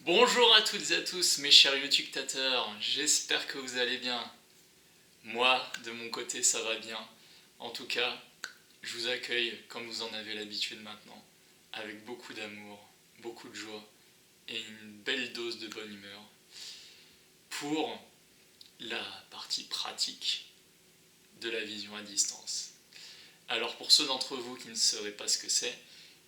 Bonjour à toutes et à tous mes chers YouTubetateurs, j'espère que vous allez bien. Moi, de mon côté, ça va bien. En tout cas, je vous accueille comme vous en avez l'habitude maintenant, avec beaucoup d'amour, beaucoup de joie et une belle dose de bonne humeur pour la partie pratique de la vision à distance. Alors pour ceux d'entre vous qui ne sauraient pas ce que c'est,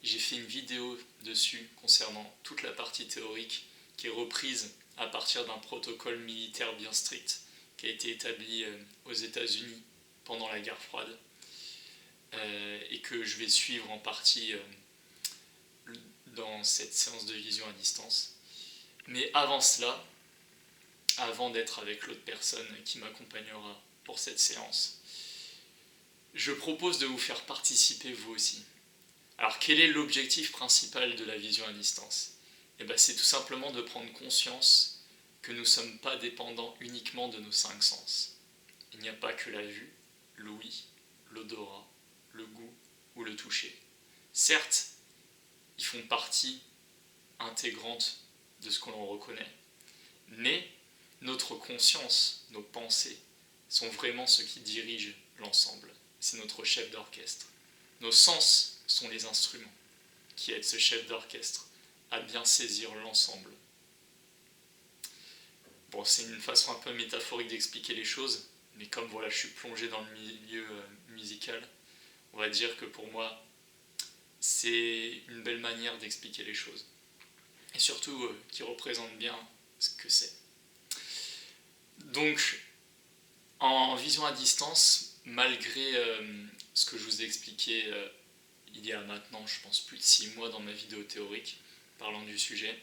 j'ai fait une vidéo dessus concernant toute la partie théorique qui est reprise à partir d'un protocole militaire bien strict qui a été établi aux États-Unis pendant la guerre froide et que je vais suivre en partie dans cette séance de vision à distance. Mais avant cela, avant d'être avec l'autre personne qui m'accompagnera pour cette séance, je propose de vous faire participer vous aussi. Alors quel est l'objectif principal de la vision à distance ? C'est tout simplement de prendre conscience que nous ne sommes pas dépendants uniquement de nos 5 sens. Il n'y a pas que la vue, l'ouïe, l'odorat, le goût ou le toucher. Certes, ils font partie intégrante de ce que l'on reconnaît, mais notre conscience, nos pensées, sont vraiment ce qui dirige l'ensemble. C'est notre chef d'orchestre. Nos sens sont les instruments qui aident ce chef d'orchestre à bien saisir l'ensemble. Bon, c'est une façon un peu métaphorique d'expliquer les choses, mais comme voilà, je suis plongé dans le milieu musical, on va dire que pour moi, c'est une belle manière d'expliquer les choses. Et surtout, qui représente bien ce que c'est. Donc, en vision à distance, malgré ce que je vous ai expliqué il y a maintenant, je pense, plus de 6 mois dans ma vidéo théorique, parlant du sujet,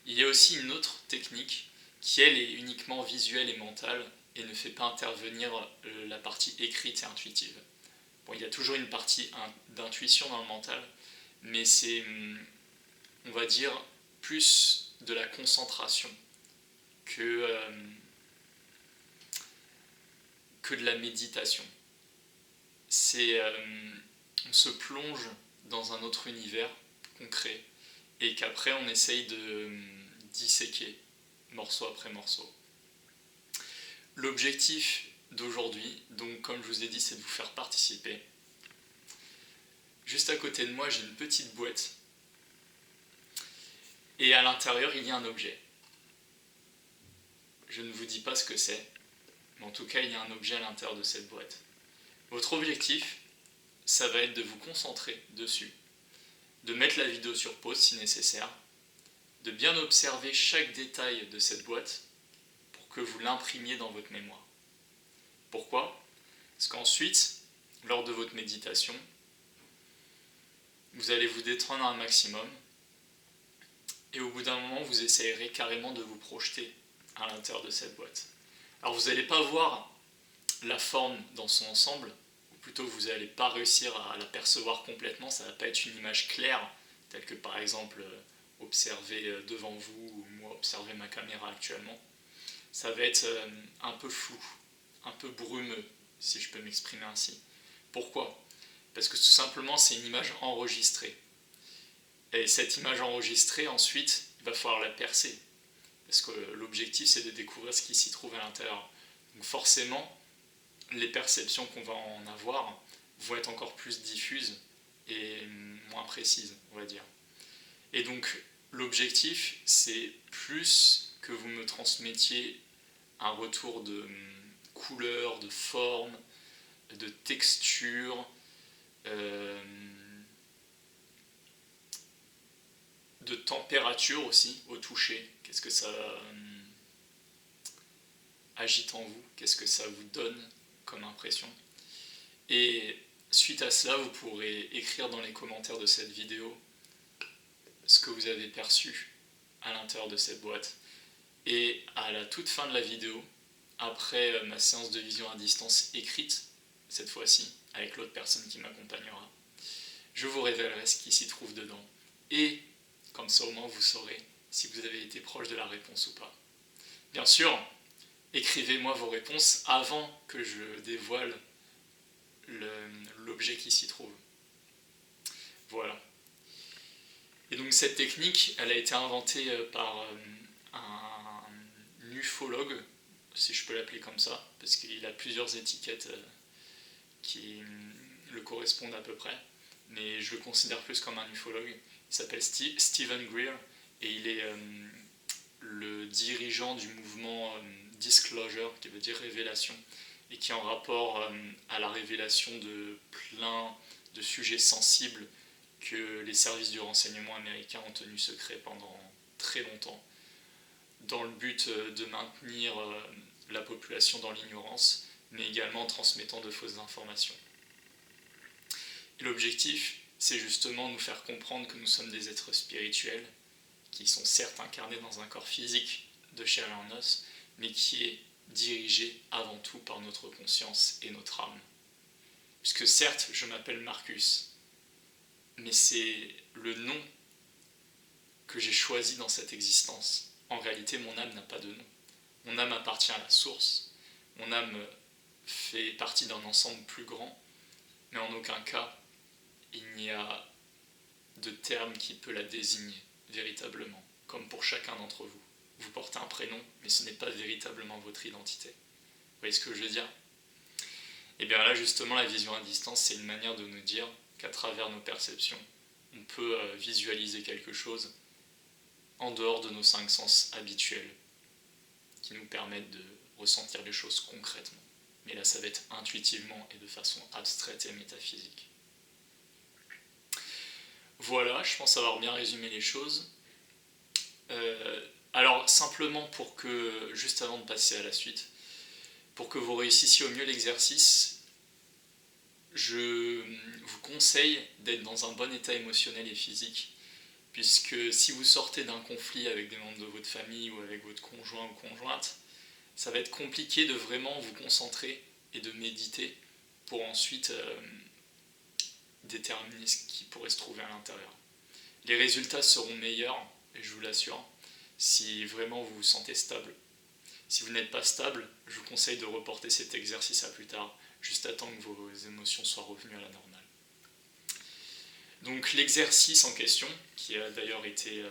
il y a aussi une autre technique qui, elle, est uniquement visuelle et mentale et ne fait pas intervenir la partie écrite et intuitive. Bon, il y a toujours une partie d'intuition dans le mental, mais c'est, on va dire, plus de la concentration que de la méditation. On se plonge dans un autre univers concret et qu'après on essaye de disséquer morceau après morceau. L'objectif d'aujourd'hui, donc comme je vous ai dit, c'est de vous faire participer. Juste à côté de moi, j'ai une petite boîte et à l'intérieur, il y a un objet. Je ne vous dis pas ce que c'est, mais en tout cas, il y a un objet à l'intérieur de cette boîte. Votre objectif, ça va être de vous concentrer dessus, de mettre la vidéo sur pause si nécessaire, de bien observer chaque détail de cette boîte pour que vous l'imprimiez dans votre mémoire. Pourquoi ? Parce qu'ensuite, lors de votre méditation, vous allez vous détendre un maximum et au bout d'un moment, vous essayerez carrément de vous projeter à l'intérieur de cette boîte. Alors vous n'allez pas voir la forme dans son ensemble, ou plutôt vous n'allez pas réussir à la percevoir complètement, ça ne va pas être une image claire, telle que par exemple observer devant vous ou moi observer ma caméra actuellement. Ça va être un peu flou, un peu brumeux, si je peux m'exprimer ainsi. Pourquoi ? Parce que tout simplement c'est une image enregistrée. Et cette image enregistrée, ensuite, il va falloir la percer. Parce que l'objectif c'est de découvrir ce qui s'y trouve à l'intérieur. Donc forcément, les perceptions qu'on va en avoir vont être encore plus diffuses et moins précises, on va dire. Et donc, l'objectif, c'est plus que vous me transmettiez un retour de couleur, de forme, de texture, de température aussi au toucher. Qu'est-ce que ça agite en vous ? Qu'est-ce que ça vous donne comme impression ? Et suite à cela, vous pourrez écrire dans les commentaires de cette vidéo ce que vous avez perçu à l'intérieur de cette boîte. Et à la toute fin de la vidéo, après ma séance de vision à distance écrite, cette fois-ci, avec l'autre personne qui m'accompagnera, je vous révélerai ce qui s'y trouve dedans. Et comme ça au moins vous saurez si vous avez été proche de la réponse ou pas. Bien sûr, écrivez-moi vos réponses avant que je dévoile l'objet qui s'y trouve. Voilà. Et donc cette technique, elle a été inventée par un ufologue, si je peux l'appeler comme ça, parce qu'il a plusieurs étiquettes qui le correspondent à peu près, mais je le considère plus comme un ufologue. Il s'appelle Stephen Greer, et il est le dirigeant du mouvement Disclosure, qui veut dire révélation, et qui est en rapport à la révélation de plein de sujets sensibles que les services du renseignement américain ont tenu secrets pendant très longtemps, dans le but de maintenir la population dans l'ignorance, mais également en transmettant de fausses informations. Et l'objectif, c'est justement nous faire comprendre que nous sommes des êtres spirituels, qui sont certes incarnés dans un corps physique de chair et en os, mais qui est dirigé avant tout par notre conscience et notre âme. Puisque certes, je m'appelle Marcus, mais c'est le nom que j'ai choisi dans cette existence. En réalité, mon âme n'a pas de nom. Mon âme appartient à la source. Mon âme fait partie d'un ensemble plus grand, mais en aucun cas, il n'y a de terme qui peut la désigner véritablement, comme pour chacun d'entre vous. Vous portez un prénom, mais ce n'est pas véritablement votre identité. Vous voyez ce que je veux dire ? Et bien là, justement, la vision à distance, c'est une manière de nous dire qu'à travers nos perceptions, on peut visualiser quelque chose en dehors de nos 5 sens habituels, qui nous permettent de ressentir les choses concrètement. Mais là, ça va être intuitivement et de façon abstraite et métaphysique. Voilà, je pense avoir bien résumé les choses. Alors, simplement pour que, juste avant de passer à la suite, pour que vous réussissiez au mieux l'exercice, je vous conseille d'être dans un bon état émotionnel et physique, puisque si vous sortez d'un conflit avec des membres de votre famille ou avec votre conjoint ou conjointe, ça va être compliqué de vraiment vous concentrer et de méditer pour ensuite déterminer ce qui pourrait se trouver à l'intérieur. Les résultats seront meilleurs, et je vous l'assure, si vraiment vous vous sentez stable. Si vous n'êtes pas stable, je vous conseille de reporter cet exercice à plus tard, juste à temps que vos émotions soient revenues à la normale. Donc l'exercice en question, qui a d'ailleurs été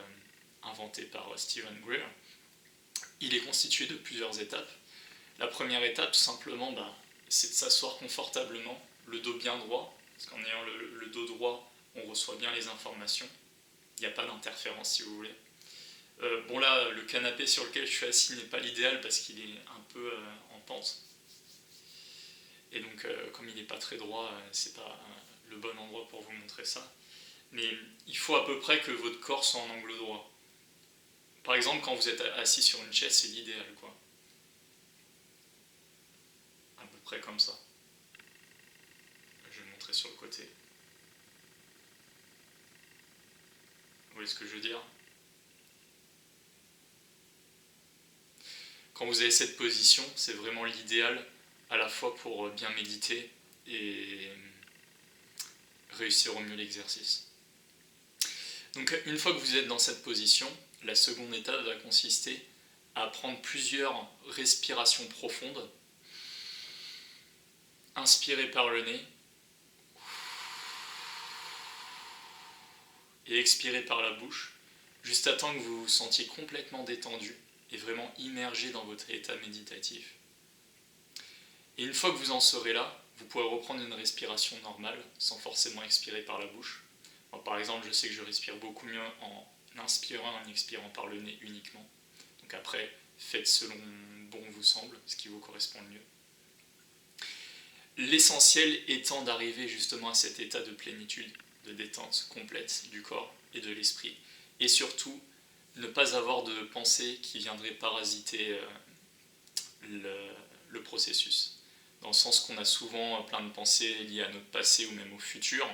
inventé par Stephen Greer, il est constitué de plusieurs étapes. La première étape, tout simplement, c'est de s'asseoir confortablement, le dos bien droit, parce qu'en ayant le dos droit, on reçoit bien les informations. Il n'y a pas d'interférence, si vous voulez. Bon là, le canapé sur lequel je suis assis n'est pas l'idéal parce qu'il est un peu en pente. Et donc, comme il n'est pas très droit, c'est pas le bon endroit pour vous montrer ça. Mais il faut à peu près que votre corps soit en angle droit. Par exemple, quand vous êtes assis sur une chaise, c'est l'idéal, quoi. À peu près comme ça. Je vais le montrer sur le côté. Vous voyez ce que je veux dire ? Quand vous avez cette position, c'est vraiment l'idéal à la fois pour bien méditer et réussir au mieux l'exercice. Donc une fois que vous êtes dans cette position, la seconde étape va consister à prendre plusieurs respirations profondes. Inspirez par le nez et expirez par la bouche, juste à temps que vous vous sentiez complètement détendu et vraiment immergé dans votre état méditatif. Et une fois que vous en serez là, vous pourrez reprendre une respiration normale, sans forcément expirer par la bouche. Alors, par exemple, je sais que je respire beaucoup mieux en inspirant et en expirant par le nez uniquement. Donc après, faites selon bon vous semble, ce qui vous correspond le mieux. L'essentiel étant d'arriver justement à cet état de plénitude, de détente complète du corps et de l'esprit. Et surtout, ne pas avoir de pensées qui viendraient parasiter le processus. Dans le sens qu'on a souvent plein de pensées liées à notre passé ou même au futur.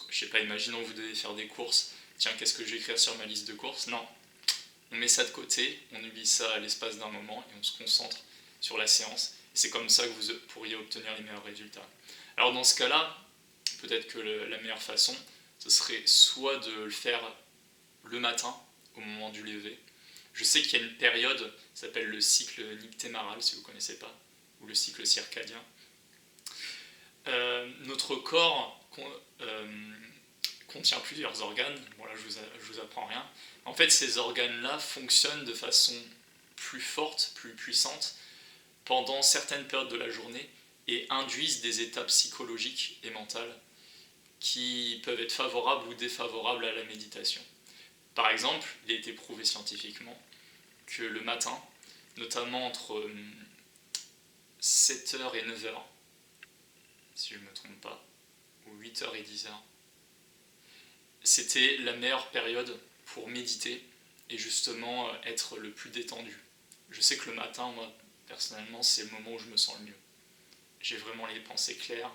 Je sais pas, imaginons que vous devez faire des courses. Tiens, qu'est-ce que je vais écrire sur ma liste de courses ? Non. On met ça de côté, on oublie ça à l'espace d'un moment et on se concentre sur la séance. Et c'est comme ça que vous pourriez obtenir les meilleurs résultats. Alors dans ce cas-là, peut-être que la meilleure façon, ce serait soit de le faire le matin, au moment du lever. Je sais qu'il y a une période, ça s'appelle le cycle nictémaral, si vous ne connaissez pas, ou le cycle circadien. Notre corps contient plusieurs organes. Bon là je vous apprends rien. En fait ces organes-là fonctionnent de façon plus forte, plus puissante pendant certaines périodes de la journée et induisent des états psychologiques et mentales qui peuvent être favorables ou défavorables à la méditation. Par exemple, il a été prouvé scientifiquement que le matin, notamment entre 7h et 9h, si je ne me trompe pas, ou 8h et 10h, c'était la meilleure période pour méditer et justement être le plus détendu. Je sais que le matin, moi, personnellement, c'est le moment où je me sens le mieux. J'ai vraiment les pensées claires,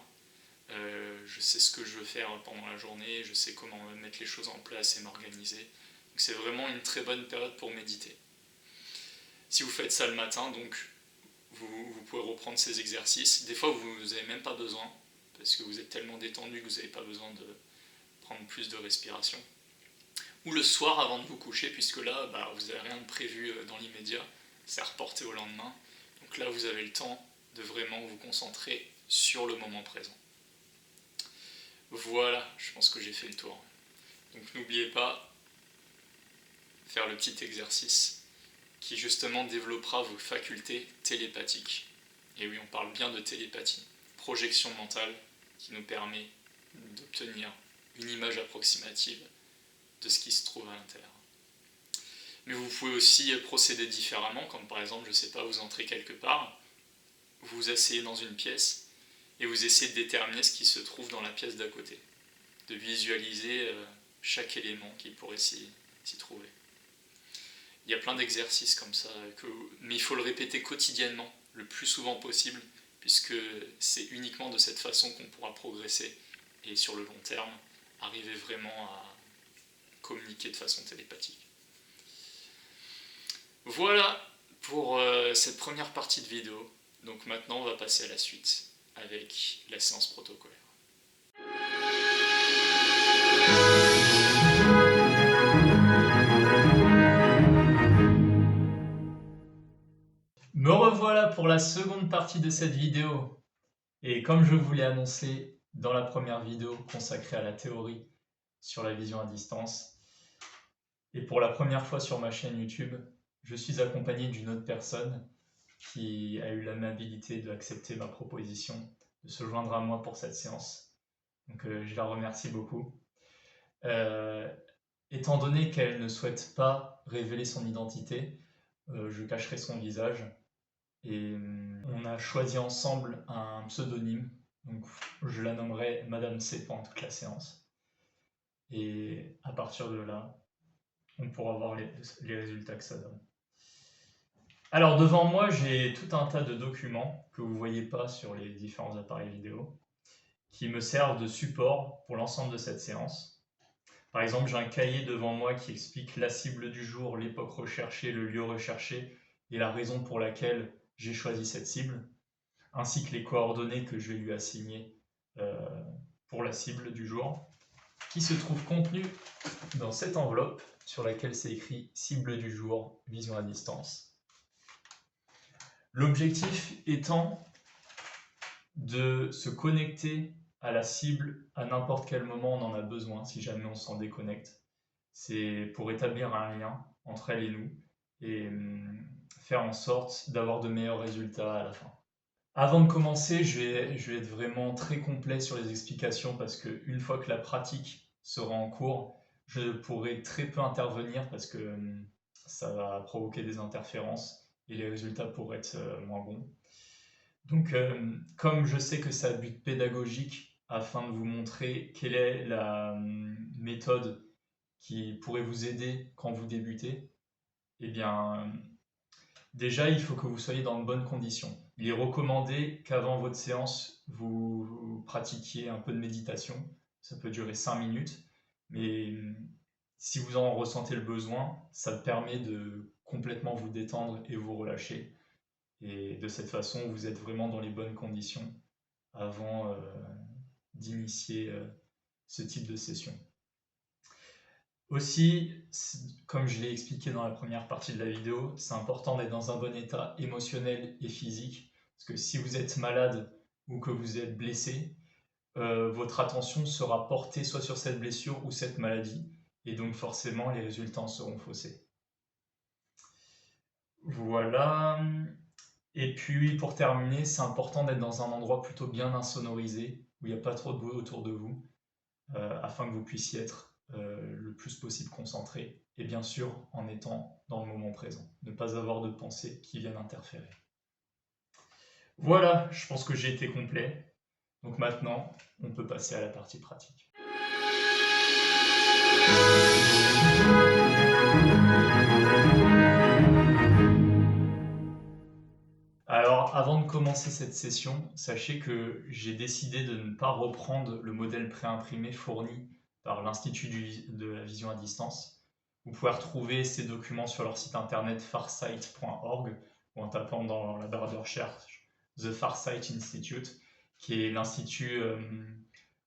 je sais ce que je veux faire pendant la journée, je sais comment mettre les choses en place et m'organiser. Donc c'est vraiment une très bonne période pour méditer. Si vous faites ça le matin, donc vous pouvez reprendre ces exercices. Des fois, vous n'avez même pas besoin, parce que vous êtes tellement détendu que vous n'avez pas besoin de prendre plus de respiration. Ou le soir avant de vous coucher, puisque là, vous n'avez rien de prévu dans l'immédiat, c'est reporté au lendemain. Donc là, vous avez le temps de vraiment vous concentrer sur le moment présent. Voilà, je pense que j'ai fait le tour. Donc n'oubliez pas de faire le petit exercice qui justement développera vos facultés télépathiques. Et oui, on parle bien de télépathie, projection mentale qui nous permet d'obtenir une image approximative de ce qui se trouve à l'intérieur. Mais vous pouvez aussi procéder différemment, comme par exemple, je ne sais pas, vous entrez quelque part, vous vous asseyez dans une pièce et vous essayez de déterminer ce qui se trouve dans la pièce d'à côté, de visualiser chaque élément qui pourrait s'y trouver. Il y a plein d'exercices comme ça, mais il faut le répéter quotidiennement, le plus souvent possible, puisque c'est uniquement de cette façon qu'on pourra progresser et sur le long terme, arriver vraiment à communiquer de façon télépathique. Voilà pour cette première partie de vidéo. Donc maintenant, on va passer à la suite avec la séance protocolaire. Me revoilà pour la seconde partie de cette vidéo. Et comme je vous l'ai annoncé dans la première vidéo consacrée à la théorie sur la vision à distance, et pour la première fois sur ma chaîne YouTube, je suis accompagné d'une autre personne qui a eu l'amabilité d'accepter ma proposition de se joindre à moi pour cette séance. Donc je la remercie beaucoup. Étant donné qu'elle ne souhaite pas révéler son identité, je cacherai son visage. Et on a choisi ensemble un pseudonyme. Donc je la nommerai Madame C pendant toute la séance. Et à partir de là, on pourra voir les résultats que ça donne. Alors devant moi, j'ai tout un tas de documents que vous ne voyez pas sur les différents appareils vidéo qui me servent de support pour l'ensemble de cette séance. Par exemple, j'ai un cahier devant moi qui explique la cible du jour, l'époque recherchée, le lieu recherché et la raison pour laquelle j'ai choisi cette cible, ainsi que les coordonnées que je vais lui assigner pour la cible du jour, qui se trouve contenue dans cette enveloppe sur laquelle c'est écrit « Cible du jour, vision à distance ». L'objectif étant de se connecter à la cible à n'importe quel moment on en a besoin, si jamais on s'en déconnecte. C'est pour établir un lien entre elle et nous et faire en sorte d'avoir de meilleurs résultats à la fin. Avant de commencer, je vais être vraiment très complet sur les explications parce qu'une fois que la pratique sera en cours, je pourrai très peu intervenir parce que ça va provoquer des interférences et les résultats pourraient être moins bons. Donc, comme je sais que c'est à but pédagogique afin de vous montrer quelle est la méthode qui pourrait vous aider quand vous débutez, eh bien, déjà, il faut que vous soyez dans de bonnes conditions. Il est recommandé qu'avant votre séance, vous pratiquiez un peu de méditation. Ça peut durer 5 minutes, mais si vous en ressentez le besoin, ça permet de complètement vous détendre et vous relâcher. Et de cette façon, vous êtes vraiment dans les bonnes conditions avant d'initier ce type de session. Aussi, comme je l'ai expliqué dans la première partie de la vidéo, c'est important d'être dans un bon état émotionnel et physique, parce que si vous êtes malade ou que vous êtes blessé, votre attention sera portée soit sur cette blessure ou cette maladie, et donc forcément les résultats en seront faussés. Voilà. Et puis pour terminer, c'est important d'être dans un endroit plutôt bien insonorisé, où il n'y a pas trop de bruit autour de vous, afin que vous puissiez être le plus possible concentré, et bien sûr en étant dans le moment présent, ne pas avoir de pensées qui viennent interférer. Voilà, je pense que j'ai été complet. Donc maintenant, on peut passer à la partie pratique. Alors, avant de commencer cette session, sachez que j'ai décidé de ne pas reprendre le modèle préimprimé fourni par l'Institut de la vision à distance. Vous pouvez retrouver ces documents sur leur site internet farsight.org ou en tapant dans la barre de recherche The Farsight Institute, qui est l'institut,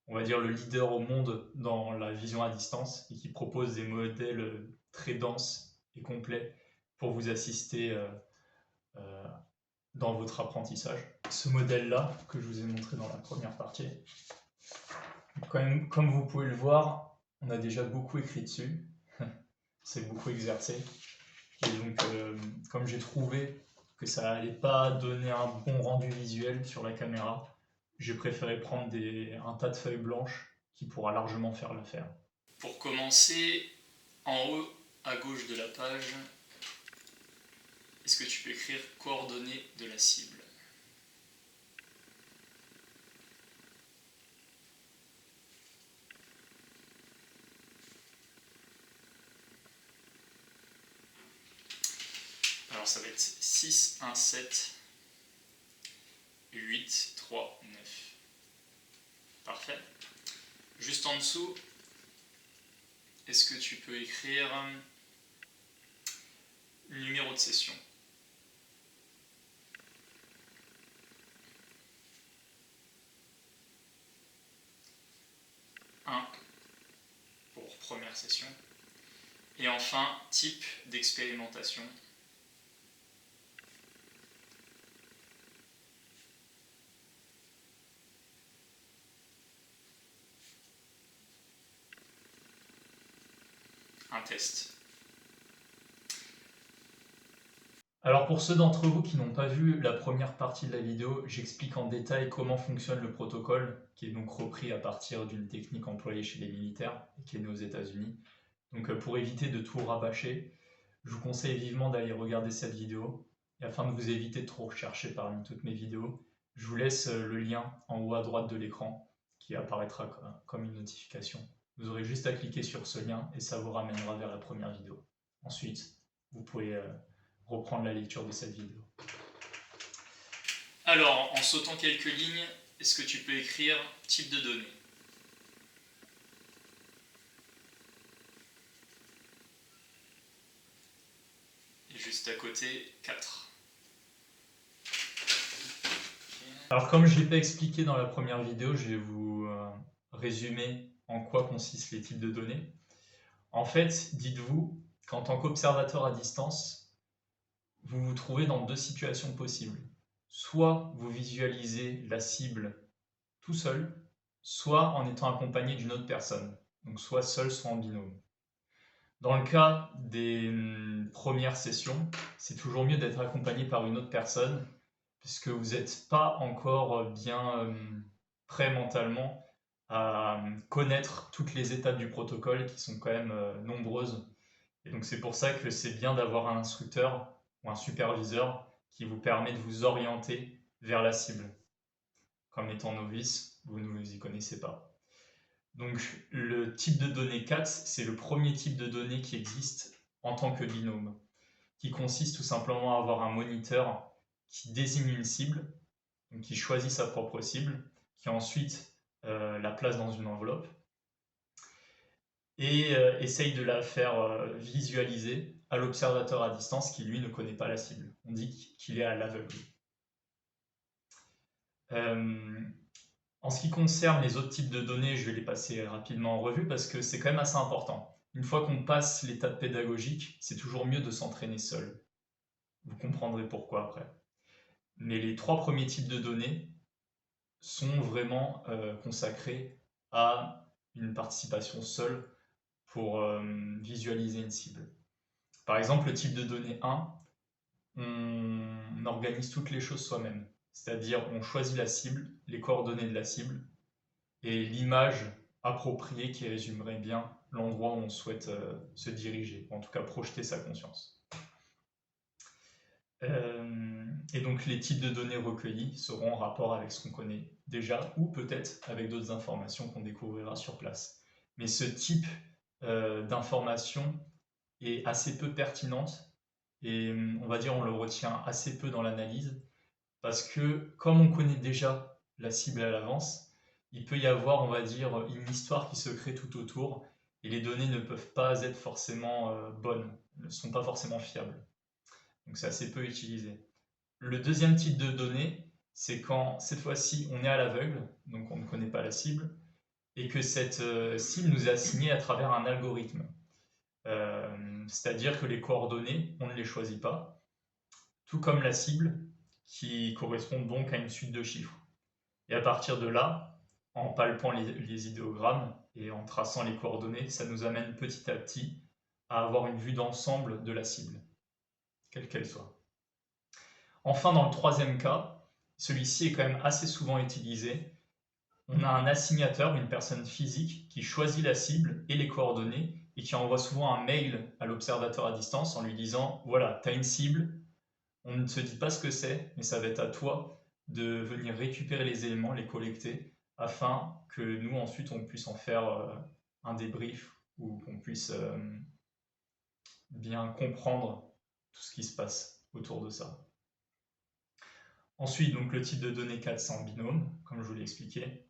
on va dire le leader au monde dans la vision à distance et qui propose des modèles très denses et complets pour vous assister dans votre apprentissage. Ce modèle-là, que je vous ai montré dans la première partie, comme vous pouvez le voir, on a déjà beaucoup écrit dessus, c'est beaucoup exercé, et donc comme j'ai trouvé que ça n'allait pas donner un bon rendu visuel sur la caméra, j'ai préféré prendre un tas de feuilles blanches qui pourra largement faire l'affaire. Pour commencer, en haut à gauche de la page, est-ce que tu peux écrire coordonnées de la cible ? Alors ça va être 6, 1, 7, 8, 3, 9. Parfait. Juste en dessous, est-ce que tu peux écrire le numéro de session ? 1 pour première session. Et enfin, type d'expérimentation. Un test. Alors pour ceux d'entre vous qui n'ont pas vu la première partie de la vidéo, j'explique en détail comment fonctionne le protocole, qui est donc repris à partir d'une technique employée chez les militaires et qui est née aux États-Unis. Donc pour éviter de tout rabâcher, je vous conseille vivement d'aller regarder cette vidéo. Et afin de vous éviter de trop rechercher parmi toutes mes vidéos, je vous laisse le lien en haut à droite de l'écran qui apparaîtra comme une notification. Vous aurez juste à cliquer sur ce lien et ça vous ramènera vers la première vidéo. Ensuite, vous pouvez reprendre la lecture de cette vidéo. Alors, en sautant quelques lignes, est-ce que tu peux écrire type de données ? Et juste à côté, 4. Alors comme je ne l'ai pas expliqué dans la première vidéo, je vais vous résumer en quoi consistent les types de données. En fait, dites-vous qu'en tant qu'observateur à distance, vous vous trouvez dans deux situations possibles. Soit vous visualisez la cible tout seul, soit en étant accompagné d'une autre personne. Donc soit seul, soit en binôme. Dans le cas des premières sessions, c'est toujours mieux d'être accompagné par une autre personne puisque vous n'êtes pas encore bien prêt mentalement à connaître toutes les étapes du protocole qui sont quand même nombreuses. Et donc c'est pour ça que c'est bien d'avoir un instructeur ou un superviseur qui vous permet de vous orienter vers la cible. Comme étant novice, vous ne vous y connaissez pas. Donc le type de données 4, c'est le premier type de données qui existe en tant que binôme, qui consiste tout simplement à avoir un moniteur qui désigne une cible, donc qui choisit sa propre cible, qui ensuite la place dans une enveloppe et essaye de la faire visualiser à l'observateur à distance qui lui ne connaît pas la cible. On dit qu'il est à l'aveugle. En ce qui concerne les autres types de données, je vais les passer rapidement en revue parce que c'est quand même assez important. Une fois qu'on passe l'étape pédagogique, c'est toujours mieux de s'entraîner seul. Vous comprendrez pourquoi après. Mais les trois premiers types de données sont vraiment consacrés à une participation seule pour visualiser une cible. Par exemple, le type de données 1, on organise toutes les choses soi-même. C'est-à-dire, on choisit la cible, les coordonnées de la cible et l'image appropriée qui résumerait bien l'endroit où on souhaite se diriger, ou en tout cas projeter sa conscience. Et donc les types de données recueillies seront en rapport avec ce qu'on connaît déjà, ou peut-être avec d'autres informations qu'on découvrira sur place. Mais ce type d'information est assez peu pertinente, et on va dire on le retient assez peu dans l'analyse, parce que comme on connaît déjà la cible à l'avance, il peut y avoir, on va dire, une histoire qui se crée tout autour, et les données ne peuvent pas être forcément bonnes, ne sont pas forcément fiables. Donc c'est assez peu utilisé. Le deuxième type de données, c'est quand cette fois-ci on est à l'aveugle, donc on ne connaît pas la cible, et que cette cible nous est assignée à travers un algorithme. C'est-à-dire que les coordonnées, on ne les choisit pas, tout comme la cible, qui correspond donc à une suite de chiffres. Et à partir de là, en palpant les idéogrammes et en traçant les coordonnées, ça nous amène petit à petit à avoir une vue d'ensemble de la cible, quelle qu'elle soit. Enfin, dans le troisième cas, celui-ci est quand même assez souvent utilisé. On a un assignateur, une personne physique, qui choisit la cible et les coordonnées et qui envoie souvent un mail à l'observateur à distance en lui disant « Voilà, tu as une cible, on ne se dit pas ce que c'est, mais ça va être à toi de venir récupérer les éléments, les collecter, afin que nous, ensuite, on puisse en faire un débrief ou qu'on puisse bien comprendre tout ce qui se passe autour de ça. » Ensuite, donc, le type de données 4, c'est en binôme, comme je vous l'ai expliqué.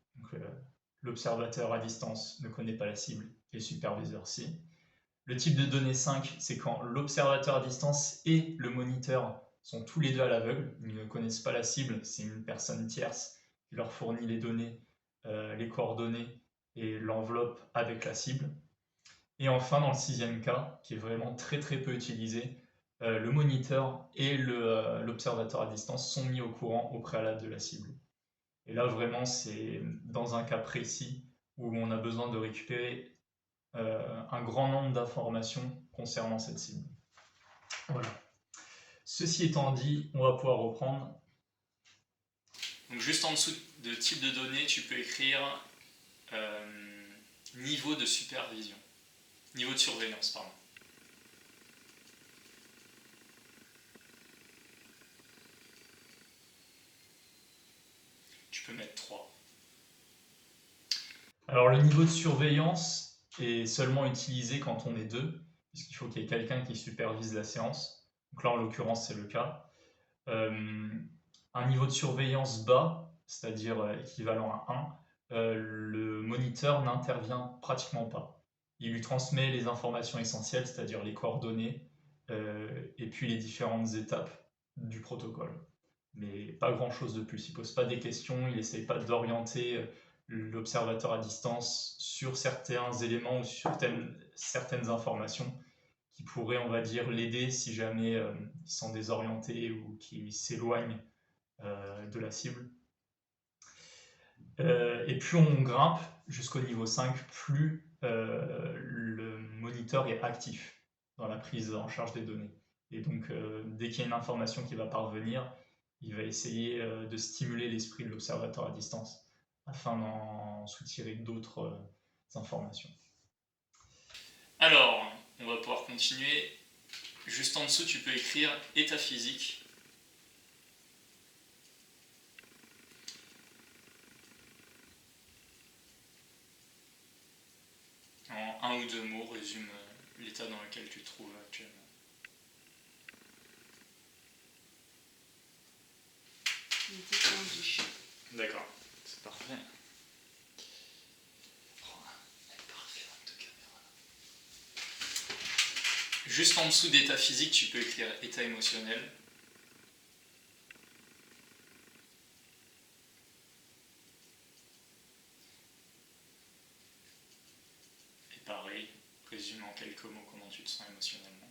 L'observateur à distance ne connaît pas la cible et le superviseur si. Le type de données 5, c'est quand l'observateur à distance et le moniteur sont tous les deux à l'aveugle, ils ne connaissent pas la cible, c'est une personne tierce qui leur fournit les données, les coordonnées et l'enveloppe avec la cible. Et enfin, dans le sixième cas, qui est vraiment très très peu utilisé, le moniteur et l'observateur à distance sont mis au courant au préalable de la cible. Et là, vraiment, c'est dans un cas précis où on a besoin de récupérer un grand nombre d'informations concernant cette cible. Voilà. Ceci étant dit, on va pouvoir reprendre. Donc juste en dessous de type de données, tu peux écrire niveau de supervision. Niveau de surveillance, pardon. Tu peux mettre 3. Alors le niveau de surveillance est seulement utilisé quand on est deux, puisqu'il faut qu'il y ait quelqu'un qui supervise la séance. Donc là, en l'occurrence, c'est le cas. Un niveau de surveillance bas, c'est-à-dire équivalent à 1, le moniteur n'intervient pratiquement pas. Il lui transmet les informations essentielles, c'est-à-dire les coordonnées, et puis les différentes étapes du protocole. Mais pas grand-chose de plus. Il ne pose pas des questions, il n'essaye pas d'orienter l'observateur à distance sur certains éléments ou sur certaines informations qui pourraient, on va dire, l'aider si jamais il se sent désorienté ou qu'il s'éloigne de la cible. Et plus on grimpe jusqu'au niveau 5, plus le moniteur est actif dans la prise en charge des données. Et donc, dès qu'il y a une information qui va parvenir, il va essayer de stimuler l'esprit de l'observateur à distance afin d'en soutirer d'autres informations. Alors, on va pouvoir continuer. Juste en dessous, tu peux écrire état physique. En un ou deux mots, résume l'état dans lequel tu te trouves actuellement. Il était tendu. D'accord, c'est parfait. Juste en dessous d'état physique, tu peux écrire état émotionnel. Et pareil, résume en quelques mots comment tu te sens émotionnellement.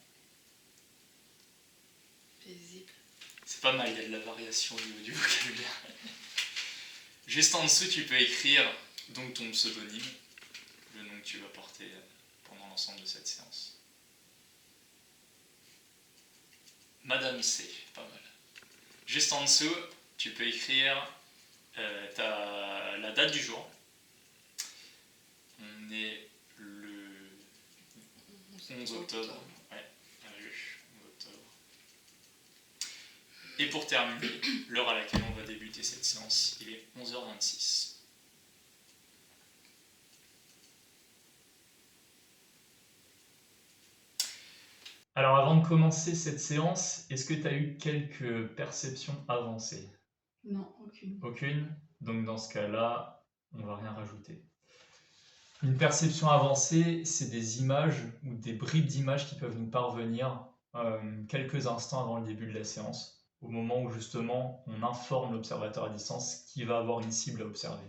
Paisible. C'est pas mal, il y a de la variation au niveau du vocabulaire. Juste en dessous, tu peux écrire donc ton pseudonyme, le nom que tu vas porter pendant l'ensemble de cette séance. Madame C, pas mal. Juste en dessous, tu peux écrire la date du jour. On est le 11 octobre. Ouais, le 11 octobre. Et pour terminer, l'heure à laquelle on va débuter cette séance, il est 11h26. Alors avant de commencer cette séance, est-ce que tu as eu quelques perceptions avancées? Non, aucune. Aucune? Donc dans ce cas-là, on va rien rajouter. Une perception avancée, c'est des images ou des bribes d'images qui peuvent nous parvenir quelques instants avant le début de la séance, au moment où justement on informe l'observateur à distance qu'il va avoir une cible à observer.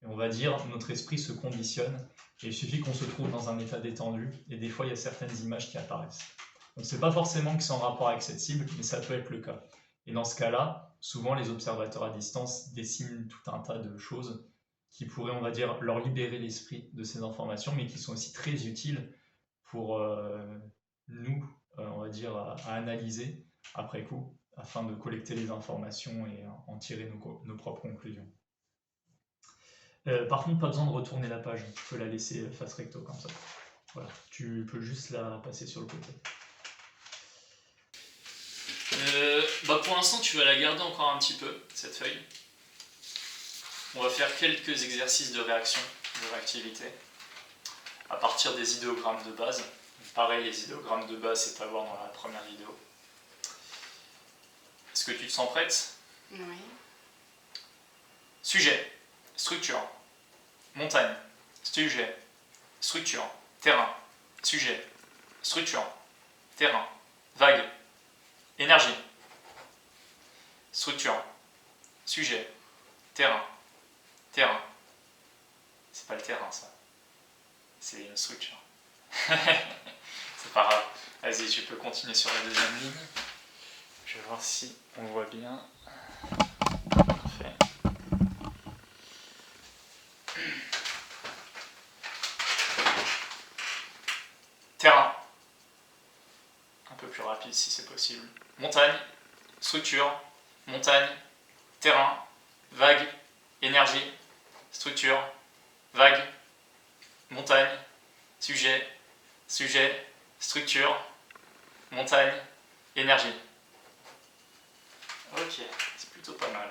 Et on va dire, notre esprit se conditionne, et il suffit qu'on se trouve dans un état détendu, et des fois il y a certaines images qui apparaissent. On ne sait pas forcément que c'est en rapport avec cette cible, mais ça peut être le cas. Et dans ce cas-là, souvent les observateurs à distance dessinent tout un tas de choses qui pourraient, on va dire, leur libérer l'esprit de ces informations, mais qui sont aussi très utiles pour nous, on va dire, à analyser après coup, afin de collecter les informations et en tirer nos propres conclusions. Par contre, pas besoin de retourner la page, tu peux la laisser face recto comme ça. Voilà, tu peux juste la passer sur le côté. Pour l'instant, tu vas la garder encore un petit peu, cette feuille. On va faire quelques exercices de réaction, de réactivité, à partir des idéogrammes de base. Pareil, les idéogrammes de base, c'est à voir dans la première vidéo. Est-ce que tu te sens prête? Oui. Sujet, structure, montagne, sujet, structure, terrain, sujet, structure, terrain, vague, énergie, structure, sujet, terrain, terrain. C'est pas le terrain, ça. C'est une structure. C'est pas grave. Vas-y, tu peux continuer sur la deuxième ligne. Je vais voir si on voit bien. Parfait. Terrain. Un peu plus rapide si c'est possible. Montagne, structure, montagne, terrain, vague, énergie, structure, vague, montagne, sujet, structure, montagne, énergie. Ok, c'est plutôt pas mal.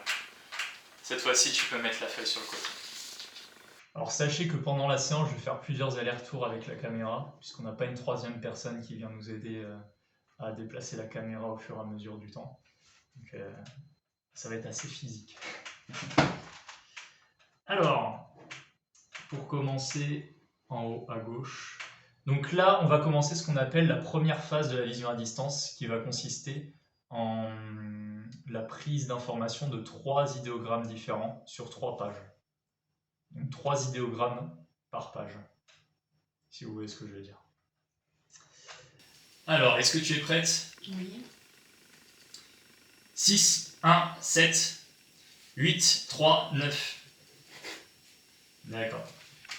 Cette fois-ci, tu peux mettre la feuille sur le côté. Alors sachez que pendant la séance, je vais faire plusieurs allers-retours avec la caméra, puisqu'on n'a pas une troisième personne qui vient nous aider à déplacer la caméra au fur et à mesure du temps. Donc ça va être assez physique. Alors, pour commencer, en haut à gauche. Donc là, on va commencer ce qu'on appelle la première phase de la vision à distance, qui va consister en la prise d'informations de 3 idéogrammes différents sur 3 pages. Donc 3 idéogrammes par page, si vous voyez ce que je veux dire. Alors, est-ce que tu es prête? Oui. 6, 1, 7, 8, 3, 9. D'accord.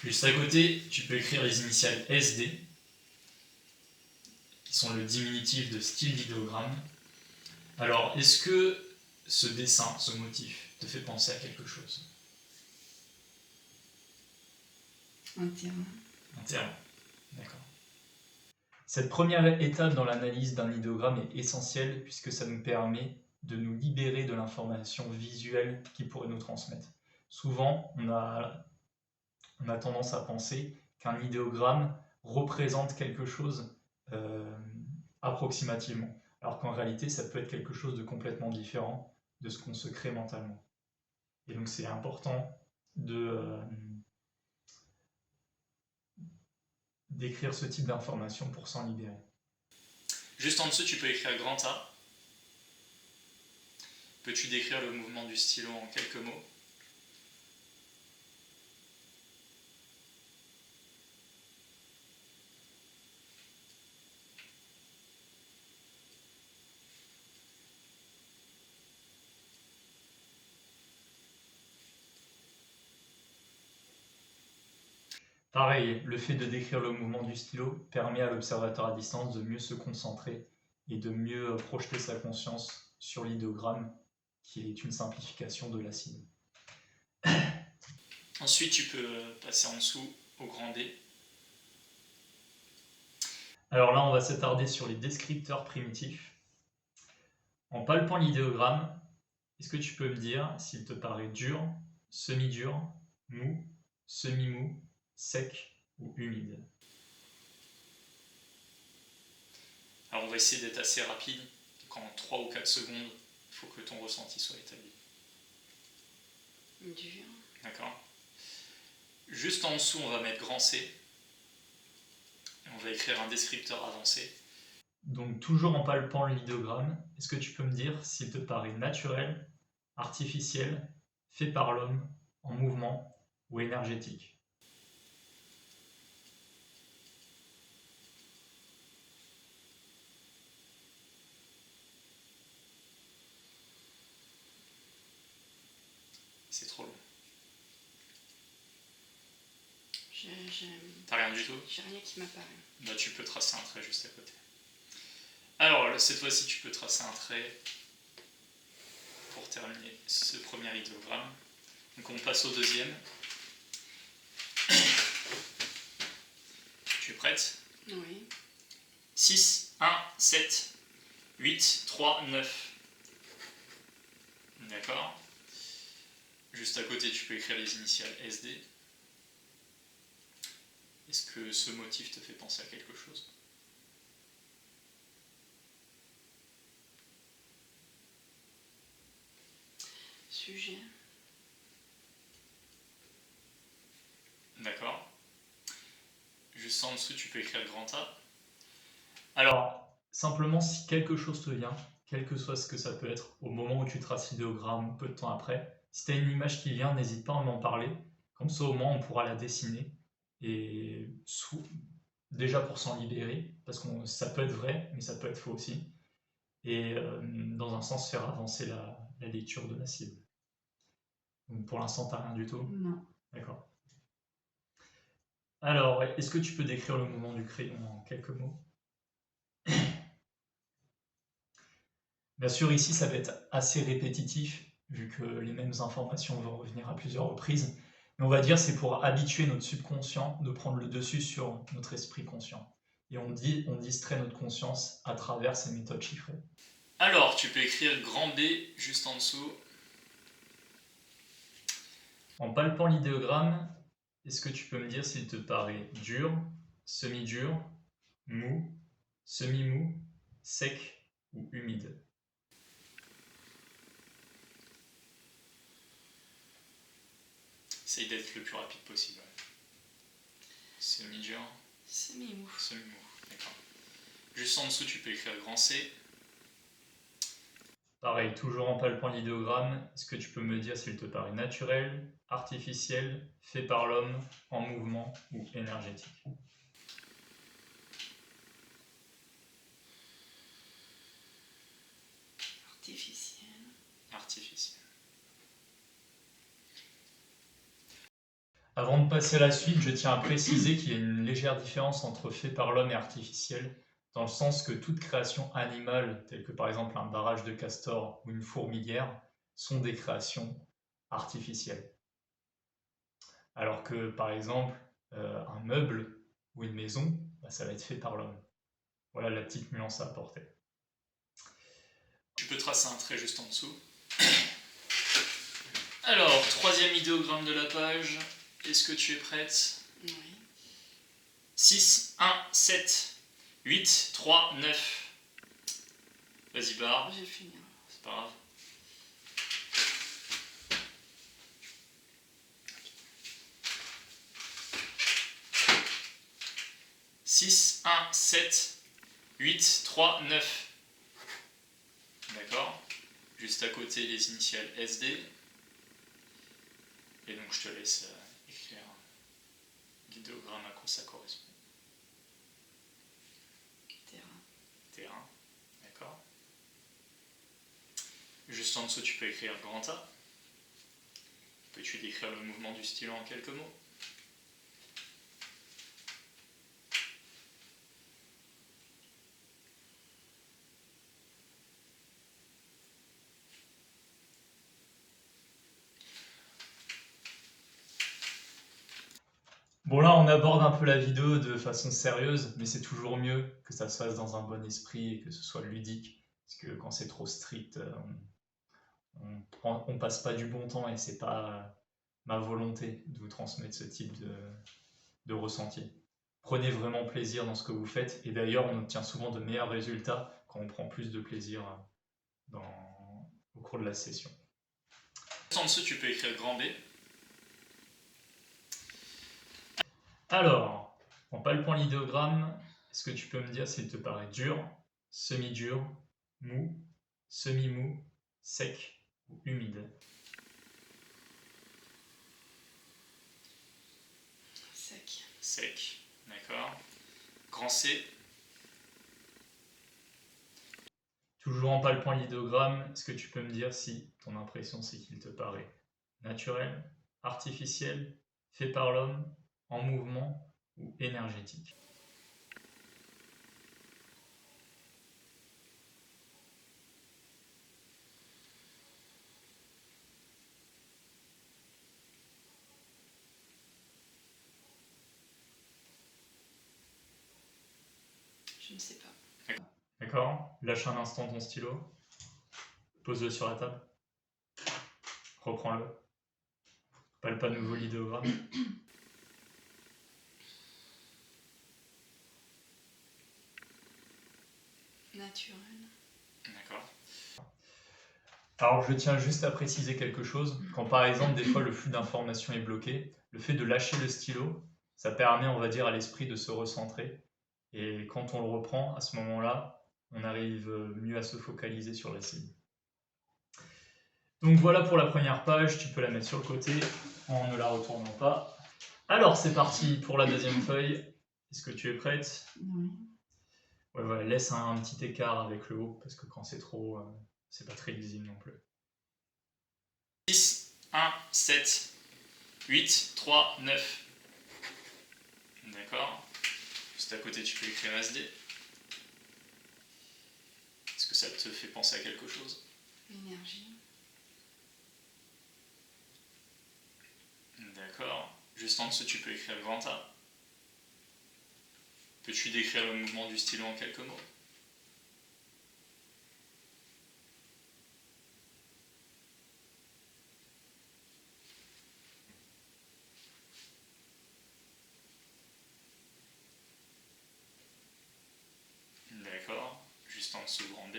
Juste à côté, tu peux écrire les initiales SD, qui sont le diminutif de style d'idéogramme. Alors, est-ce que ce dessin, ce motif, te fait penser à quelque chose? Un terrain. Un terrain. D'accord. Cette première étape dans l'analyse d'un idéogramme est essentielle puisque ça nous permet de nous libérer de l'information visuelle qui pourrait nous transmettre. Souvent, on a tendance à penser qu'un idéogramme représente quelque chose approximativement, alors qu'en réalité, ça peut être quelque chose de complètement différent de ce qu'on se crée mentalement. Et donc, c'est important d'écrire ce type d'information pour s'en libérer. Juste en dessous, tu peux écrire grand A. Peux-tu décrire le mouvement du stylo en quelques mots? Pareil, le fait de décrire le mouvement du stylo permet à l'observateur à distance de mieux se concentrer et de mieux projeter sa conscience sur l'idéogramme, qui est une simplification de la cible. Ensuite, tu peux passer en dessous au grand D. Alors là, on va s'attarder sur les descripteurs primitifs. En palpant l'idéogramme, est-ce que tu peux me dire s'il te paraît dur, semi-dur, mou, semi-mou, sec ou humide? Alors on va essayer d'être assez rapide. Donc en 3 ou 4 secondes, il faut que ton ressenti soit établi. Dur. D'accord? Juste en dessous, on va mettre grand C. Et on va écrire un descripteur avancé. Donc toujours en palpant l'idéogramme, est-ce que tu peux me dire s'il te paraît naturel, artificiel, fait par l'homme, en mouvement ou énergétique? C'est trop long. J'ai T'as rien du tout? rien qui m'apparaît. Bah, tu peux tracer un trait juste à côté. Alors, cette fois-ci, tu peux tracer un trait pour terminer ce premier idéogramme. Donc, on passe au deuxième. Tu es prête? Oui. 6, 1, 7, 8, 3, 9. D'accord? Juste à côté, tu peux écrire les initiales SD. Est-ce que ce motif te fait penser à quelque chose? Sujet. D'accord. Juste en dessous, tu peux écrire grand A. Alors, simplement si quelque chose te vient, quel que soit ce que ça peut être, au moment où tu traces l'idéogramme ou peu de temps après, si tu as une image qui vient, n'hésite pas à m'en parler. Comme ça, au moins, on pourra la dessiner. Et déjà pour s'en libérer, parce que ça peut être vrai, mais ça peut être faux aussi. Et dans un sens, faire avancer la lecture de la cible. Donc pour l'instant, tu n'as rien du tout? Non. D'accord. Alors, est-ce que tu peux décrire le mouvement du crayon en quelques mots? Bien sûr, ici, ça va être assez répétitif, vu que les mêmes informations vont revenir à plusieurs reprises. Mais on va dire c'est pour habituer notre subconscient de prendre le dessus sur notre esprit conscient. Et on distrait notre conscience à travers ces méthodes chiffrées. Alors, tu peux écrire grand B juste en dessous. En palpant l'idéogramme, est-ce que tu peux me dire s'il te paraît dur, semi-dur, mou, semi-mou, sec ou humide? Essaye d'être le plus rapide possible. Semi-dur, Semi-mou. semi-mou. D'accord. Juste en dessous, tu peux écrire grand C. Pareil, toujours en palpant l'idéogramme, est-ce que tu peux me dire s'il te paraît naturel, artificiel, fait par l'homme, en mouvement ou énergétique? Artificiel. Artificiel. Avant de passer à la suite, je tiens à préciser qu'il y a une légère différence entre fait par l'homme et artificiel, dans le sens que toute création animale, telle que par exemple un barrage de castor ou une fourmilière, sont des créations artificielles. Alors que par exemple, un meuble ou une maison, ça va être fait par l'homme. Voilà la petite nuance à apporter. Tu peux tracer un trait juste en dessous. Alors, troisième idéogramme de la page. Est-ce que tu es prête? Oui. 6, 1, 7, 8, 3, 9. Vas-y, barre. J'ai fini. C'est pas grave. « 6, 1, 7, 8, 3, 9. » D'accord? Juste à côté, les initiales SD. Et donc, je te laisse écrire l'idéogramme à quoi ça correspond. Terrain. Terrain. D'accord? Juste en dessous, tu peux écrire grand A. Peux-tu décrire le mouvement du stylo en quelques mots? Bon là, on aborde un peu la vidéo de façon sérieuse, mais c'est toujours mieux que ça se fasse dans un bon esprit et que ce soit ludique. Parce que quand c'est trop strict, on passe pas du bon temps et c'est pas ma volonté de vous transmettre ce type de ressenti. Prenez vraiment plaisir dans ce que vous faites et d'ailleurs on obtient souvent de meilleurs résultats quand on prend plus de plaisir au cours de la session. En dessous, tu peux écrire grand B. Alors, en palpant l'idéogramme, est-ce que tu peux me dire s'il te paraît dur, semi-dur, mou, semi-mou, sec ou humide? Sec. Sec, d'accord. Grand C. Toujours en palpant l'idéogramme, est-ce que tu peux me dire si ton impression c'est qu'il te paraît naturel, artificiel, fait par l'homme, en mouvement ou énergétique? Je ne sais pas. D'accord? Lâche un instant ton stylo, pose-le sur la table, reprends-le, palpe à nouveau l'idéogramme. Naturel. D'accord. Alors je tiens juste à préciser quelque chose. Quand par exemple des fois le flux d'informations est bloqué, le fait de lâcher le stylo, ça permet on va dire à l'esprit de se recentrer. Et quand on le reprend, à ce moment-là, on arrive mieux à se focaliser sur la cible. Donc voilà pour la première page, tu peux la mettre sur le côté en ne la retournant pas. Alors c'est parti pour la deuxième feuille. Est-ce que tu es prête? Oui. Ouais, voilà, laisse un petit écart avec le haut, parce que quand c'est trop, c'est pas très lisible non plus. 6, 1, 7, 8, 3, 9. D'accord. Juste à côté, tu peux écrire SD. Est-ce que ça te fait penser à quelque chose? L'énergie. D'accord. Juste en dessous, tu peux écrire grand A. Peux-tu décrire le mouvement du stylo en quelques mots? D'accord. Juste en dessous, grand B.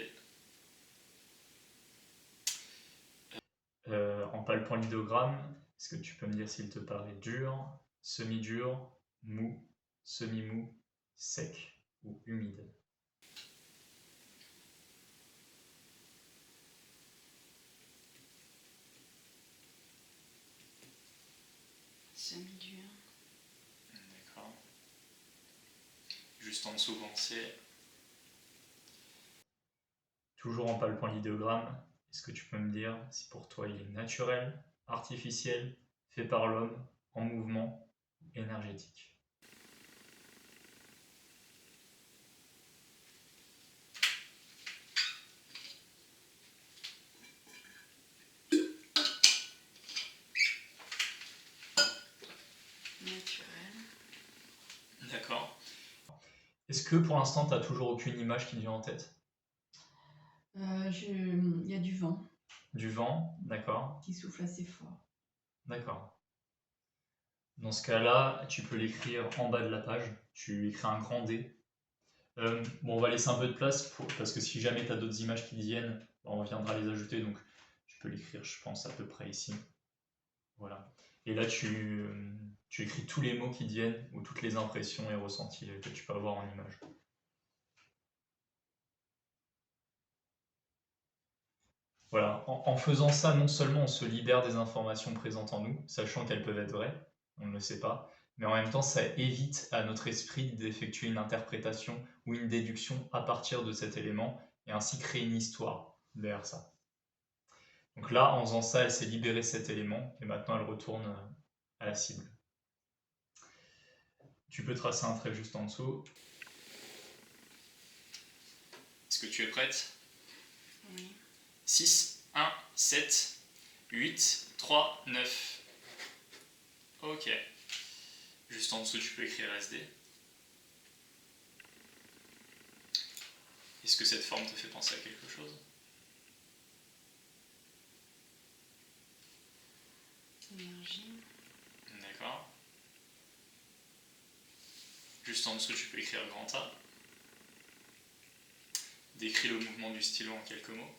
En palpant l'idéogramme, est-ce que tu peux me dire s'il te paraît dur, semi-dur, mou, semi-mou, sec ou humide? Semi-dur. D'accord. Juste en dessous, grand C. Toujours en palpant l'idéogramme, est-ce que tu peux me dire si pour toi il est naturel, artificiel, fait par l'homme, en mouvement, énergétique? Naturel. D'accord. Est-ce que pour l'instant tu n'as toujours aucune image qui te vient en tête? Il y a du vent Du vent, d'accord, qui souffle assez fort. d'accord. Dans ce cas-là, tu peux l'écrire en bas de la page, tu écris un grand D. Bon, on va laisser un peu de place parce que si jamais tu as d'autres images qui viennent, on viendra les ajouter, donc tu peux l'écrire, je pense, à peu près ici. Voilà. Et là, tu écris tous les mots qui te viennent ou toutes les impressions et ressentis que tu peux avoir en image. Voilà. En faisant ça, non seulement on se libère des informations présentes en nous, sachant qu'elles peuvent être vraies, on ne le sait pas, mais en même temps, ça évite à notre esprit d'effectuer une interprétation ou une déduction à partir de cet élément et ainsi créer une histoire derrière ça. Donc là, en faisant ça, elle s'est libérée de cet élément et maintenant elle retourne à la cible. Tu peux tracer un trait juste en dessous. Est-ce que tu es prête? Oui. 6, 1, 7, 8, 3, 9. Ok. Juste en dessous, tu peux écrire SD. Est-ce que cette forme te fait penser à quelque chose? Énergie. D'accord. Juste en dessous, tu peux écrire grand A. Décris le mouvement du stylo en quelques mots.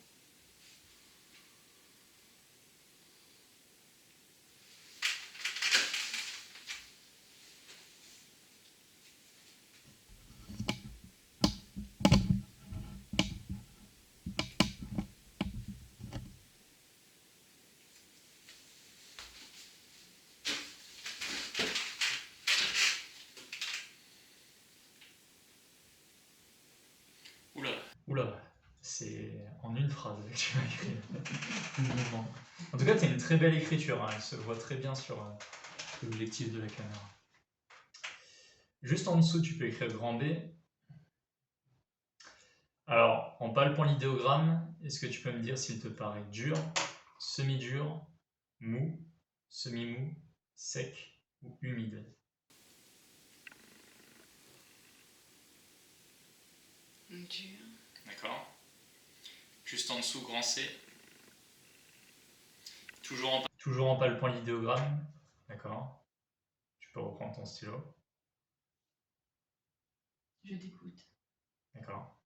Oula, Oula, c'est en une phrase que tu m'as écrit le mouvement. En tout cas, tu as une très belle écriture, hein, elle se voit très bien sur l'objectif de la caméra. Juste en dessous, tu peux écrire grand B. Alors, en palpant l'idéogramme, est-ce que tu peux me dire s'il te paraît dur, semi-dur, mou, semi-mou, sec ou humide? Dur. d'accord. Juste en dessous, grand C. Toujours en palpant l'idéogramme, d'accord. Tu peux reprendre ton stylo, Je t'écoute. d'accord.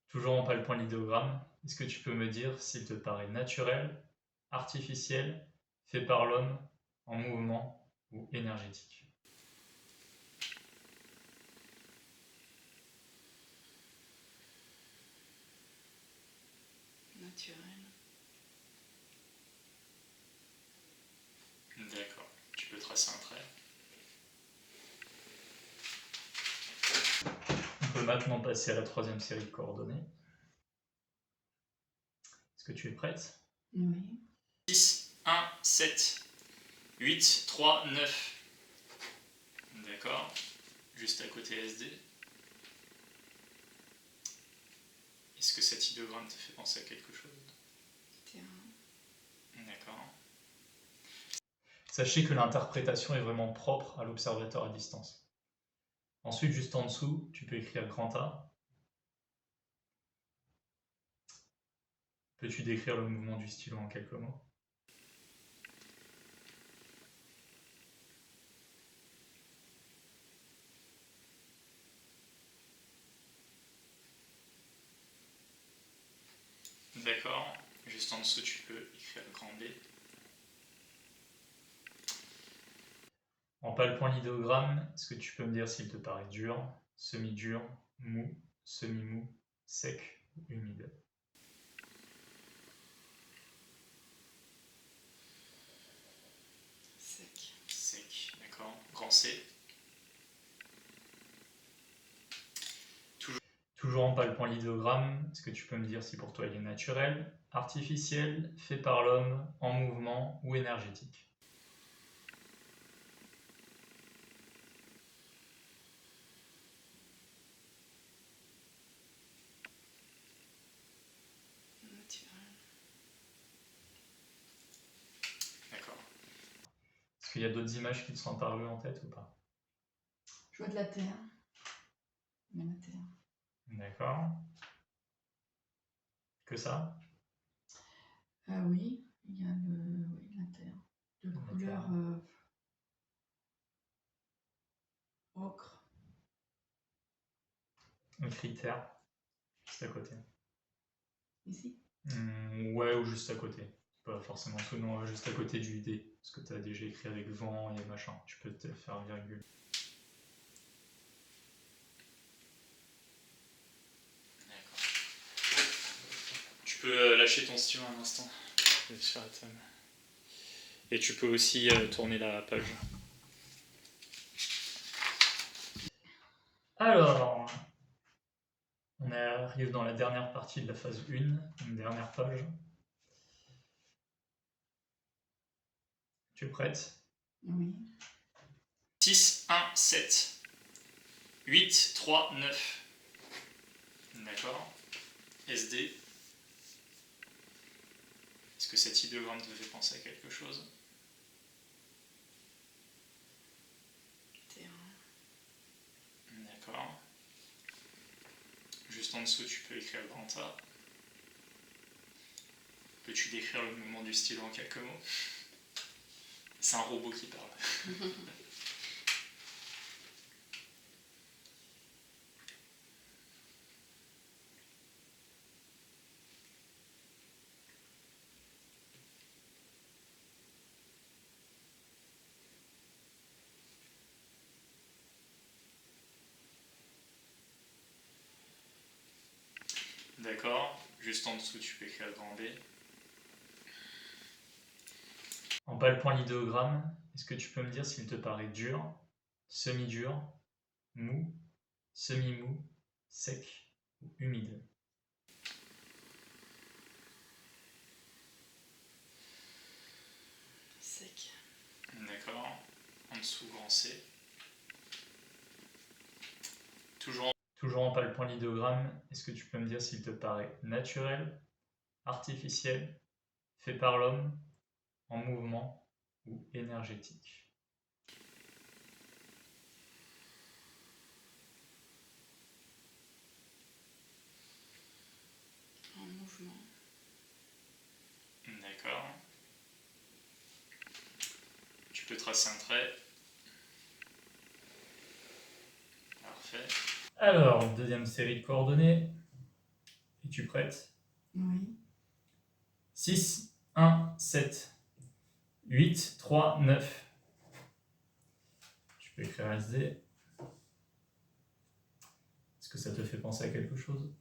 Toujours en palpant l'idéogramme, est-ce que tu peux me dire s'il te paraît naturel, artificiel, fait par l'homme, en mouvement ou énergétique? Naturel. D'accord. Tu peux tracer un trait. On peut maintenant passer à la troisième série de coordonnées. Est-ce que tu es prête? Oui. 6, 1, 7, 8, 3, 9. D'accord. Juste à côté SD. Est-ce que cet idéogramme te fait penser à quelque chose? Terrain. D'accord. Sachez que l'interprétation est vraiment propre à l'observateur à distance. Ensuite, juste en dessous, tu peux écrire grand A. Peux-tu décrire le mouvement du stylo en quelques mots? D'accord. Juste en dessous, tu peux écrire grand B. En palpant l'idéogramme, est-ce que tu peux me dire s'il te paraît dur, semi-dur, mou, semi-mou, sec ou humide? Sec. Sec. D'accord. Grand C. Toujours en palpant l'idéogramme, est-ce que tu peux me dire si pour toi il est naturel, artificiel, fait par l'homme, en mouvement ou énergétique? Naturel. D'accord. Est-ce qu'il y a d'autres images qui te sont apparues en tête ou pas? Je vois de la terre. Mais la terre. D'accord. Que ça? Oui, il y a la terre. De La couleur terre. ocre. Un critère, juste à côté. Ici. Ouais, ou juste à côté. Pas forcément tout, non, juste à côté du D. Parce que tu as déjà écrit avec vent et machin. Tu peux te faire virgule. D'accord. Tu peux lâcher ton stylo un instant. Sur la table. Et tu peux aussi tourner la page. Alors, on arrive dans la dernière partie de la phase 1, une dernière page. Tu es prête? Oui. 6, 1, 7, 8, 3, 9. D'accord. SD. Est-ce que cet idéogramme te fait penser à quelque chose? dessous, tu peux écrire grand A. Peux-tu décrire le mouvement du stylo en quelques mots? C'est un robot qui parle. D'accord. Juste en dessous, tu peux écrire grand B. En palpant l'idéogramme, est-ce que tu peux me dire s'il te paraît dur, semi-dur, mou, semi-mou, sec ou humide? Sec. D'accord. En dessous, grand C. Toujours en palpant l'idéogramme, est-ce que tu peux me dire s'il te paraît naturel, artificiel, fait par l'homme, en mouvement ou énergétique? En mouvement. D'accord. Tu peux tracer un trait. Parfait. Alors, deuxième série de coordonnées. Es-tu prête? Oui. 6, 1, 7, 8, 3, 9. Tu peux écrire SD. Est-ce que ça te fait penser à quelque chose?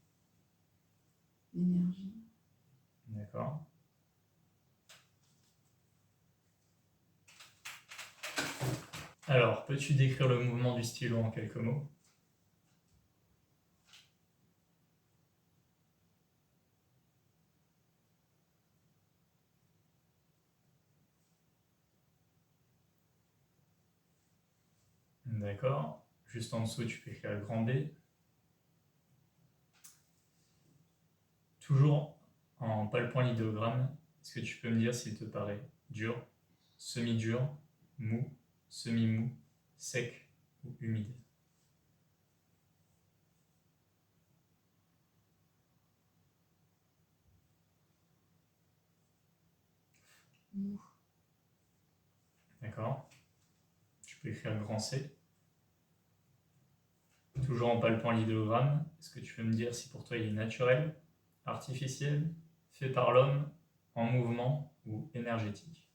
L'énergie. D'accord. Alors, peux-tu décrire le mouvement du stylo en quelques mots? D'accord. Juste en dessous, tu peux écrire grand B. Toujours en palpant l'idéogramme, est-ce que tu peux me dire s'il te paraît dur, semi-dur, mou, semi-mou, sec ou humide? Mou. D'accord. Tu peux écrire grand C. Toujours en palpant l'idéogramme, est-ce que tu peux me dire si pour toi il est naturel, artificiel, fait par l'homme, en mouvement ou énergétique?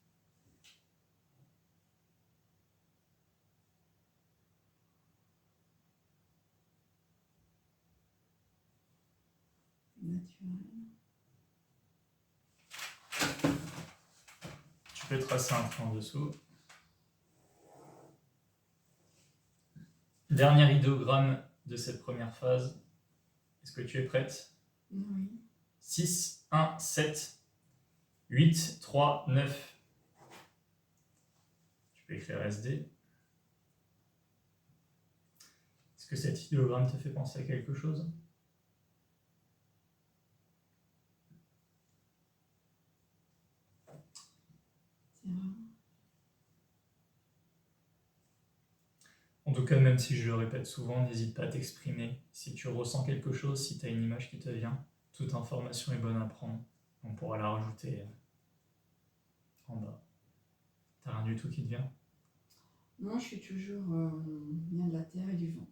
Naturel. Tu peux tracer un trait en dessous. Dernier idéogramme de cette première phase. Est-ce que tu es prête? Oui. 6, 1, 7, 8, 3, 9. Tu peux écrire SD. Est-ce que cet idéogramme te fait penser à quelque chose? Terrain. En tout cas, même si je le répète souvent, n'hésite pas à t'exprimer. Si tu ressens quelque chose, si tu as une image qui te vient, toute information est bonne à prendre. On pourra la rajouter en bas. T'as rien du tout qui te vient? Non, je suis toujours bien de la terre et du vent.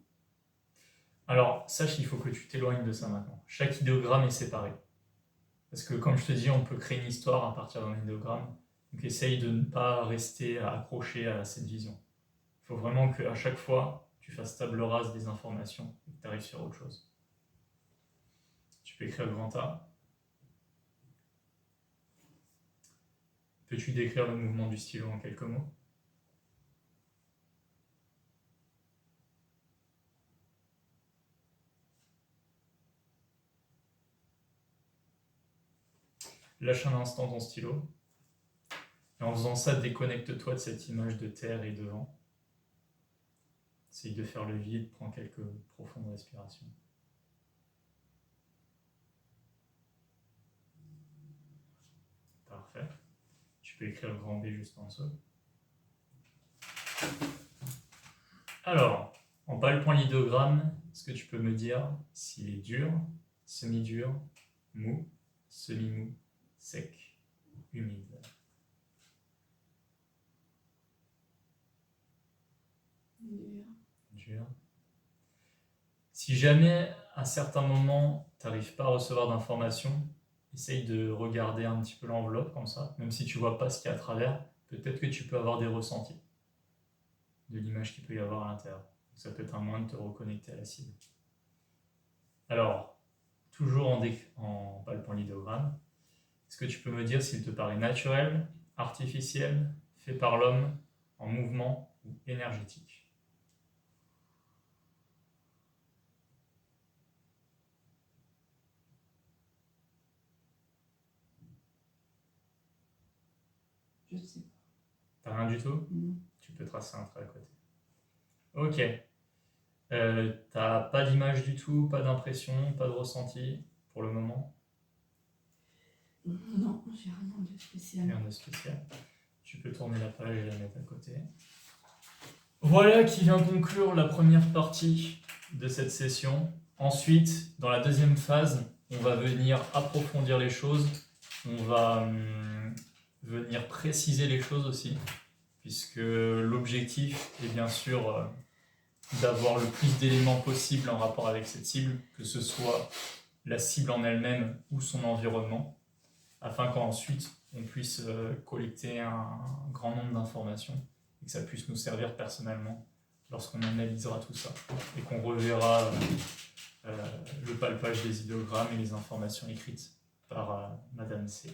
Alors, sache qu'il faut que tu t'éloignes de ça maintenant. Chaque idéogramme est séparé. Parce que, comme je te dis, on peut créer une histoire à partir d'un idéogramme. Donc, essaye de ne pas rester accroché à cette vision. Il faut vraiment qu'à chaque fois, tu fasses table rase des informations et que tu arrives sur autre chose. Tu peux écrire grand A. Peux-tu décrire le mouvement du stylo en quelques mots? Lâche un instant ton stylo. Et en faisant ça, déconnecte-toi de cette image de terre et de vent. Essaye de faire le vide, prends quelques profondes respirations. Parfait. Tu peux écrire grand B juste en dessous. Alors, en palpant l'idéogramme, est-ce que tu peux me dire s'il est dur, semi-dur, mou, semi-mou, sec, humide. Dur. Dur. Si jamais, à certains moments, tu n'arrives pas à recevoir d'informations, essaye de regarder un petit peu l'enveloppe comme ça, même si tu vois pas ce qu'il y a à travers, peut-être que tu peux avoir des ressentis de l'image qu'il peut y avoir à l'intérieur. Ça peut être un moyen de te reconnecter à la cible. Alors, toujours en palpant l'idéogramme, est-ce que tu peux me dire s'il te paraît naturel, artificiel, fait par l'homme, en mouvement ou énergétique? Je sais pas. T'as rien du tout? Non. Tu peux tracer un trait à côté. Ok. T'as pas d'image du tout, pas d'impression, pas de ressenti pour le moment? Non, j'ai rien de spécial. Rien de spécial. Tu peux tourner la page et la mettre à côté. Voilà qui vient conclure la première partie de cette session. Ensuite, dans la deuxième phase, on va venir approfondir les choses. On va venir préciser les choses aussi, puisque l'objectif est bien sûr d'avoir le plus d'éléments possible en rapport avec cette cible, que ce soit la cible en elle-même ou son environnement, afin qu'ensuite on puisse collecter un grand nombre d'informations et que ça puisse nous servir personnellement lorsqu'on analysera tout ça et qu'on reverra le palpage des idéogrammes et les informations écrites par Madame C.